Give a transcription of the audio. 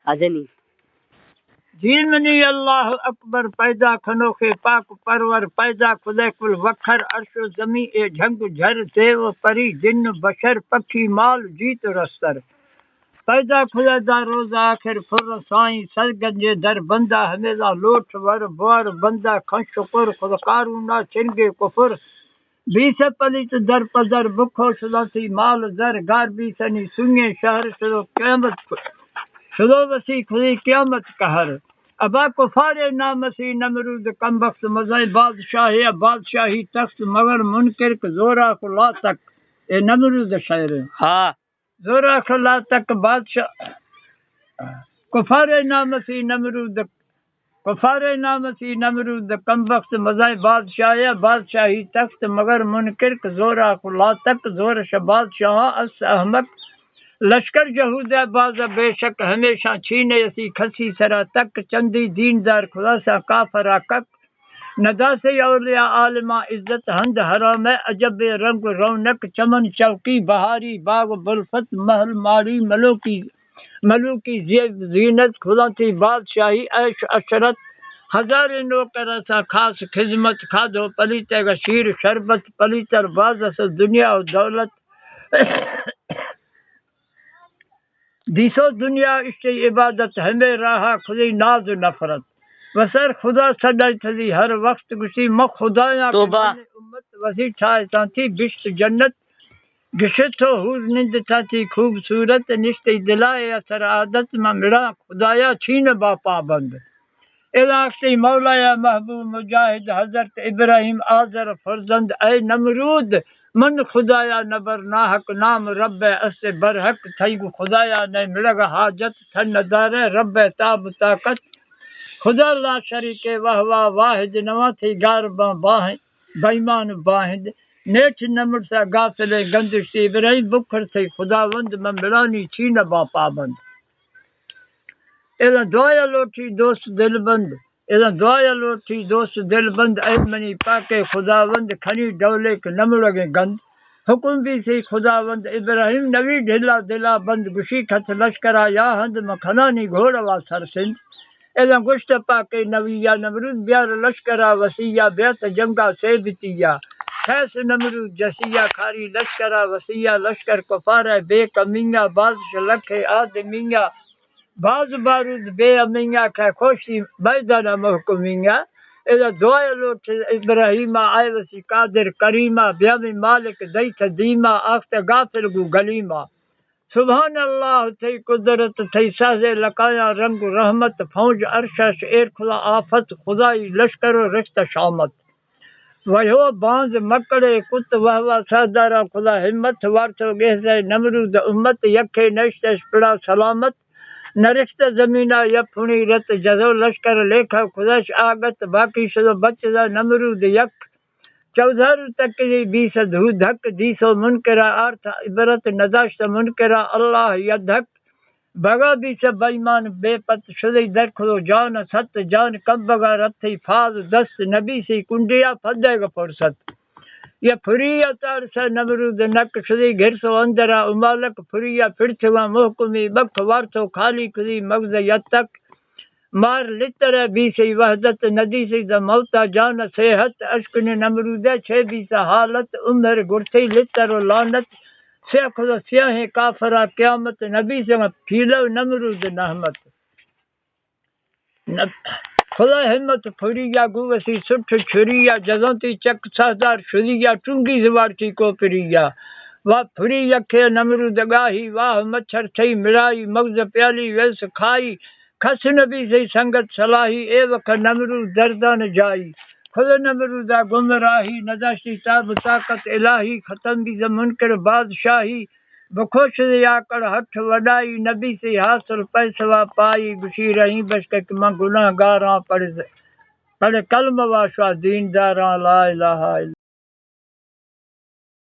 آجنی دین منی اللہ اکبر پیدا کھنوکے پاک پرور پیدا خدا کل وکھر عرش و زمین اے جھنگ جھر دیو پری جن بشر پکھی مال جیت رستر پیدا خدا دا روز آخر فر سائیں سرگنجے در بندہ ہمیزہ لوٹ ور بوار بندہ کھن شکر خود قارونا چنگے کفر بیس پلیت در پدر بکھو شداتی مال در گار بیسنی سنگے شہر شدو قیامت شدو وسی خودی قیامت قہر ابا کفار نامسی نمرود کم بخت مزائی بادشاہی بادشاہی تخت مگر منکر کے زورا کو لا تک اے نمرود شاعر ہاں زورا کو لا تک بادشاہ کفار نامسی نمرود کم بخت مزائی بادشاہی تخت مگر منکر کے زورا کو لا تک زور ش بادشاہ اس احمد لشکر یہود باز بے شک ہمیشہ چھینے اسی کھسی سرا تک چندی دیندار خدا سا کافرا کک ندا سے اولیاء عالمہ عزت ہند حرام عجب رنگ رونق چمن چوکی بہاری باغ بلفت محل ماری ملوکی زینت خدا تھی بادشاہی عیش عشرت ہزار نوکر سا خاص خدمت کھادو پلیتے گا شیر شربت پلیتر باز سے دنیا و دولت دیسو دنیا اشتی عبادت ہمیں راہا خودی ناز و نفرت وسر خدا صدای تھی ہر وقت گسی مخ خدایا امت وسی چھائے تھی بشت جنت گشت ہو حور نند تھی خوبصورت نشتی دلائے اثر عادت میں مڑا خدایا چھین با پابند الاختی مولایا محبوب مجاہد حضرت ابراہیم آذر فرزند اے نمرود من خدایا نبر ناحق نام رب اس برحق تھئی خدایا نے ملگ حاجت تھن ندارے رب تاب طاقت خدا لا شریک واہ واہ واحد نواں تھی گار باہیں بیمان باہد نیچ نمر سا غافل گندشتی ابراہیم بکھر تھی خداوند میں ملانی چھین با پابند اذا دعایا لوٹی دوست دل بند اے منی پاکے خداوند کھنی ڈولے کے نمڑگے گند حکم بھی سی خداوند ابراہیم نوی ڈھلا دلا بند گشی کھت لشکرا یا ہند مکھنانی گھوڑا سر سند اذا گشت پاکے نویا نمرود بیار لشکرا وسیع بیت جنگا سے بتیا خیس نمرود جسیا کھاری لشکرا وسیع لشکر کفار بے کمینگا بادش لکھے آدمینگا باز بارود بے امینگا کہ خوشی میدان محکمینگا اذا دعا لوٹ ابراہیم آئے وسی قادر کریمہ بیامی مالک دیت دیمہ آخت غافل گو گلیمہ سبحان اللہ تھی قدرت تھی سازے لکایا رنگ رحمت فوج ارشش ایر کھلا آفت خدائی لشکر و رشت شامت وہو بانز مکڑے کت وہوا سادارا خدا ہمت وارتو گہزے نمرود امت یکھے نشتش پڑا سلامت نرشت زمینہ یپھنی رت جزو لشکر لیکھا خداش آگت باقی شدو بچدا نمرود یک چودھر تک بیس دھو دھک دیسو منکرہ آرتھ عبرت نداشت منکرہ اللہ یدھک بگا بیس بیمان بے پت شدی در کھلو جان ست جان کم بگا رتھی فاز دست نبی سی کنڈیا پھدے گا فرست یا پھریا تارسا نمرود نک شدی گھرسو اندرا امالک پھریا پھرچوا محکمی بک وارتو خالی کلی مغز یتک مار لتر بیسی وحدت ندی سی دا موتا جان صحت اشکن نمرود چھ بیسا حالت عمر گرتی لتر و لانت سیخ و سیاہ کافرہ قیامت نبی سے پھیلو نمرود نحمت خدا ہمت پھریا گوسی سٹھ چھریا جزانتی چک سہدار شدیا چنگی زوارتی کو پریا واہ پھریا کھے نمرود گاہی واہ مچھر تھی ملائی مغز پیالی ویس کھائی کھس نبی سے سنگت صلاحی اے وقت نمرود دردان جائی خدا نمرودہ گمراہی نداشتی تاب طاقت الہی ختم بھی منکر بادشاہی بخوش دیا کر ہٹھ وڈائی نبی سے حاصل پیسوا پائی گشی رہی بشک میں گناہ گاراں پڑھ کلمہ واشوا دین داراں لا الہ الا